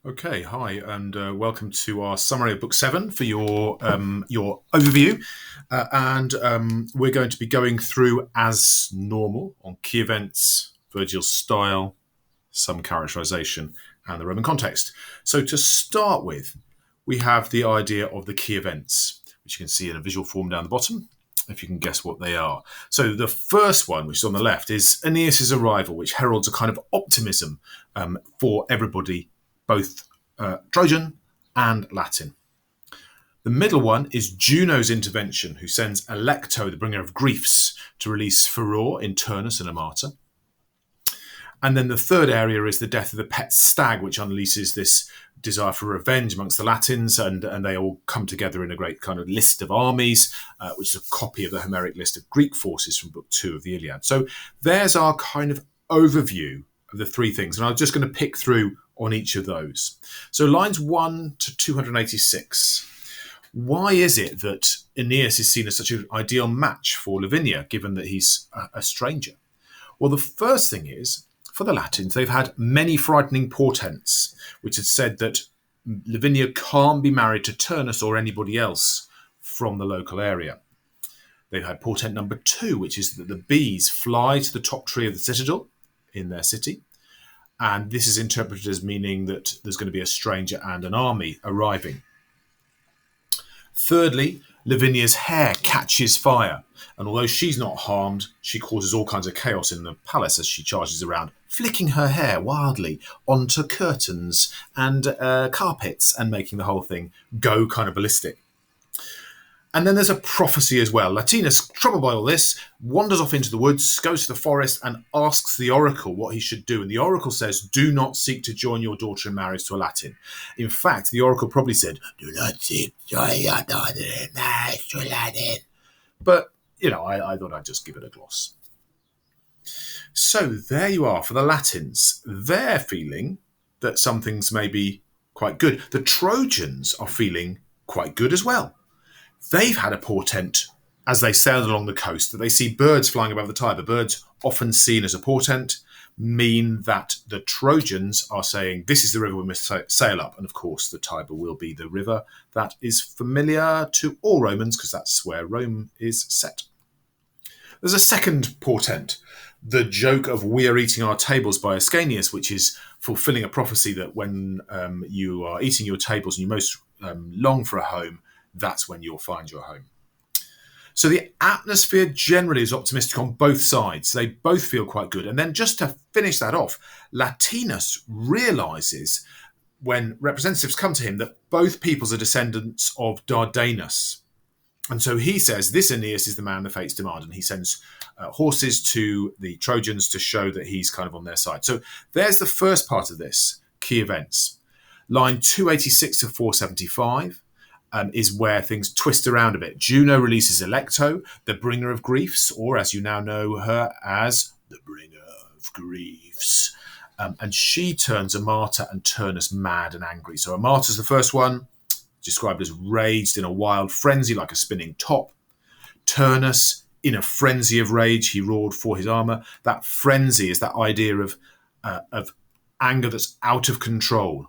Okay, hi, and welcome to our summary of Book 7 for your overview. We're going to be going through, as normal, on key events, Virgil's style, some characterization, and the Roman context. So to start with, we have the idea of the key events, which you can see in a visual form down the bottom, if you can guess what they are. So the first one, which is on the left, is Aeneas' arrival, which heralds a kind of optimism for everybody, both Trojan and Latin. The middle one is Juno's intervention, who sends Alecto, the bringer of griefs, to release furor in Turnus and Amata. And then the third area is the death of the pet stag, which unleashes this desire for revenge amongst the Latins, and they all come together in a great kind of list of armies, which is a copy of the Homeric list of Greek forces from Book 2 of the Iliad. So there's our kind of overview of the three things, and I'm just going to pick through on each of those. So lines 1 to 286. Why is it that Aeneas is seen as such an ideal match for Lavinia, given that he's a stranger? Well, the first thing is, for the Latins, they've had many frightening portents, which had said that Lavinia can't be married to Turnus or anybody else from the local area. They've had portent number 2, which is that the bees fly to the top tree of the citadel in their city. And this is interpreted as meaning that there's going to be a stranger and an army arriving. Thirdly, Lavinia's hair catches fire. And although she's not harmed, she causes all kinds of chaos in the palace as she charges around, flicking her hair wildly onto curtains and carpets and making the whole thing go kind of ballistic. And then there's a prophecy as well. Latinus, troubled by all this, wanders off into the woods, goes to the forest and asks the oracle what he should do. And the oracle says, do not seek to join your daughter in marriage to a Latin. In fact, the oracle probably said, do not seek to join your daughter in marriage to a Latin. But, I thought I'd just give it a gloss. So there you are for the Latins. They're feeling that some things may be quite good. The Trojans are feeling quite good as well. They've had a portent as they sailed along the coast that they see birds flying above the Tiber. Birds, often seen as a portent, mean that the Trojans are saying, this is the river we must sail up. And of course, the Tiber will be the river that is familiar to all Romans, because that's where Rome is set. There's a second portent, the joke of we are eating our tables by Ascanius, which is fulfilling a prophecy that when you are eating your tables and you most long for a home, that's when you'll find your home. So the atmosphere generally is optimistic on both sides. They both feel quite good. And then just to finish that off, Latinus realizes when representatives come to him that both peoples are descendants of Dardanus. And so he says, this Aeneas is the man the fates demand. And he sends horses to the Trojans to show that he's kind of on their side. So there's the first part of this, key events. Line 286 to 475. Is where things twist around a bit. Juno releases Alecto, the bringer of griefs, or as you now know her as the bringer of griefs. And she turns Amata and Turnus mad and angry. So Amata's the first one, described as raged in a wild frenzy like a spinning top. Turnus, in a frenzy of rage, he roared for his armour. That frenzy is that idea of anger that's out of control,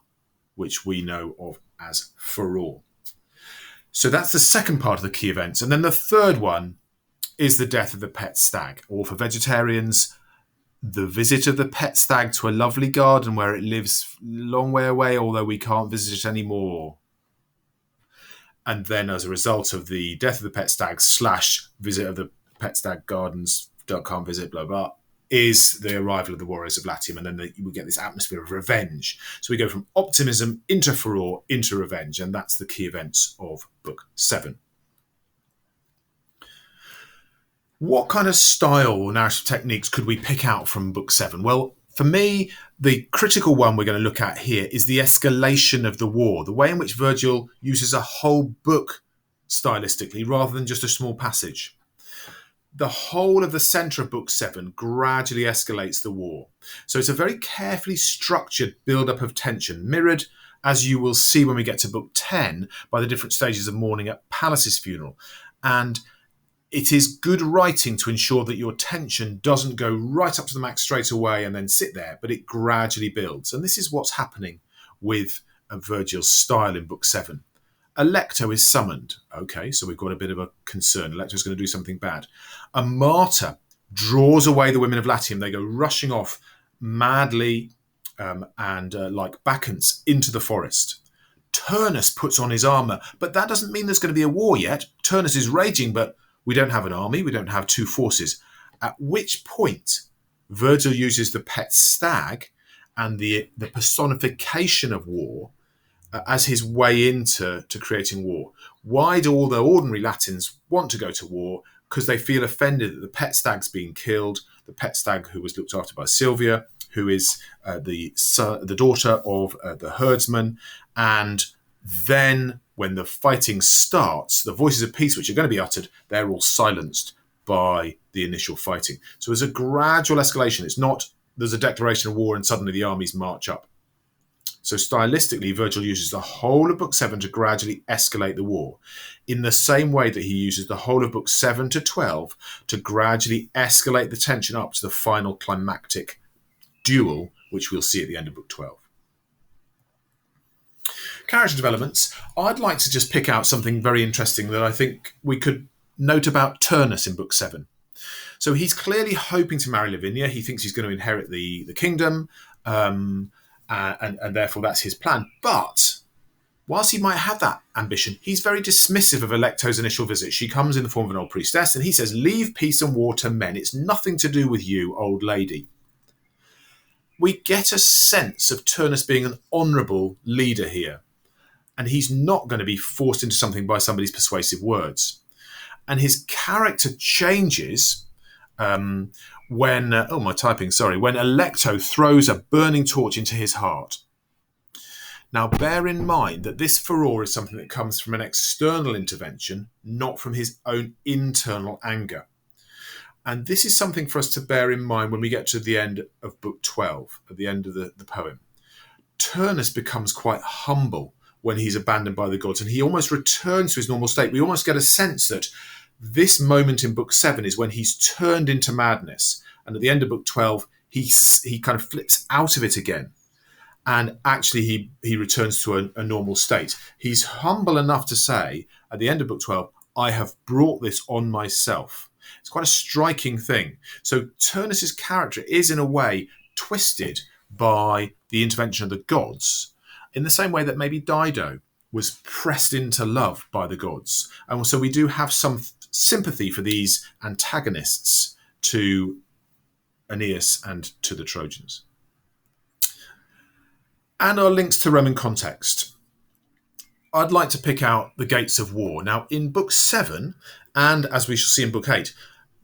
which we know of as furor. So that's the second part of the key events. And then the third one is the death of the pet stag. Or for vegetarians, the visit of the pet stag to a lovely garden where it lives a long way away, although we can't visit it anymore. And then as a result of the death of the pet stag / visit of the pet stag gardens, can't visit, blah, blah, is the arrival of the warriors of Latium, and then we get this atmosphere of revenge. So we go from optimism into furor into revenge, and that's the key events of Book 7. What kind of style or narrative techniques could we pick out from Book 7? Well, for me, the critical one we're going to look at here is the escalation of the war, the way in which Virgil uses a whole book stylistically rather than just a small passage. The whole of the centre of Book 7 gradually escalates the war. So it's a very carefully structured build-up of tension, mirrored, as you will see when we get to Book 10, by the different stages of mourning at Pallas's funeral. And it is good writing to ensure that your tension doesn't go right up to the max straight away and then sit there, but it gradually builds. And this is what's happening with Virgil's style in Book 7. Alecto is summoned. Okay, so we've got a bit of a concern. Alecto's going to do something bad. A martyr draws away the women of Latium. They go rushing off madly and like Bacchants into the forest. Turnus puts on his armour, but that doesn't mean there's going to be a war yet. Turnus is raging, but we don't have an army. We don't have two forces. At which point, Virgil uses the pet stag and the personification of war as his way into creating war. Why do all the ordinary Latins want to go to war? Because they feel offended that the pet stag's being killed, the pet stag who was looked after by Silvia, who is the daughter of the herdsman. And then when the fighting starts, the voices of peace which are going to be uttered, they're all silenced by the initial fighting. So there's a gradual escalation. It's not there's a declaration of war and suddenly the armies march up. So stylistically, Virgil uses the whole of Book 7 to gradually escalate the war, in the same way that he uses the whole of Book 7 to 12 to gradually escalate the tension up to the final climactic duel, which we'll see at the end of Book 12. Character developments. I'd like to just pick out something very interesting that I think we could note about Turnus in Book 7. So he's clearly hoping to marry Lavinia. He thinks he's going to inherit the kingdom, and therefore that's his plan. But whilst he might have that ambition, he's very dismissive of Alecto's initial visit. She comes in the form of an old priestess, and he says, "Leave peace and war to men. It's nothing to do with you, old lady." We get a sense of Turnus being an honourable leader here, and he's not going to be forced into something by somebody's persuasive words. And his character changes when Alecto throws a burning torch into his heart. Now, bear in mind that this furor is something that comes from an external intervention, not from his own internal anger. And this is something for us to bear in mind when we get to the end of Book 12, at the end of the poem. Turnus becomes quite humble when he's abandoned by the gods, and he almost returns to his normal state. We almost get a sense that this moment in Book 7 is when he's turned into madness, and at the end of Book 12 he kind of flips out of it again, and actually he returns to a normal state. He's humble enough to say at the end of Book 12, "I have brought this on myself." It's quite a striking thing. So Turnus's character is in a way twisted by the intervention of the gods, in the same way that maybe Dido was pressed into love by the gods. And so we do have some sympathy for these antagonists to Aeneas and to the Trojans. And our links to Roman context. I'd like to pick out the gates of war. Now, in Book 7, and as we shall see in Book 8,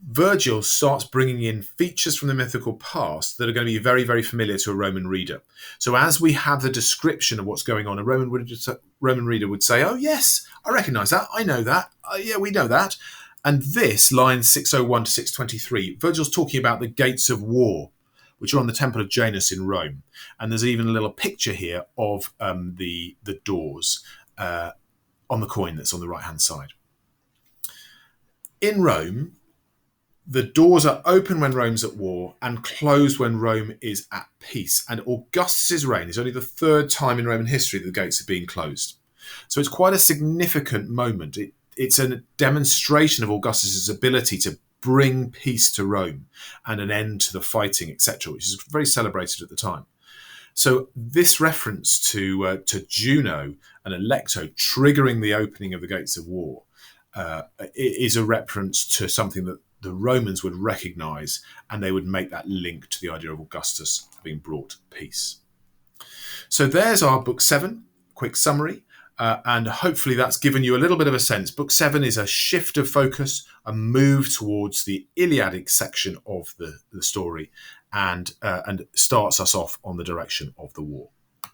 Virgil starts bringing in features from the mythical past that are going to be very, very familiar to a Roman reader. So as we have the description of what's going on, a Roman reader would say, "Oh, yes, I recognise that. I know that. Yeah, we know that." And this, lines 601 to 623, Virgil's talking about the gates of war, which are on the Temple of Janus in Rome. And there's even a little picture here of the doors on the coin that's on the right-hand side. In Rome, the doors are open when Rome's at war and closed when Rome is at peace. And Augustus's reign is only the third time in Roman history that the gates are being closed. So it's quite a significant moment. It's a demonstration of Augustus's ability to bring peace to Rome and an end to the fighting, etc., which is very celebrated at the time. So this reference to Juno and Alecto triggering the opening of the gates of war is a reference to something that the Romans would recognise, and they would make that link to the idea of Augustus having brought peace. So there's our Book 7, quick summary, and hopefully that's given you a little bit of a sense. Book 7 is a shift of focus, a move towards the Iliadic section of the story, and starts us off on the direction of the war.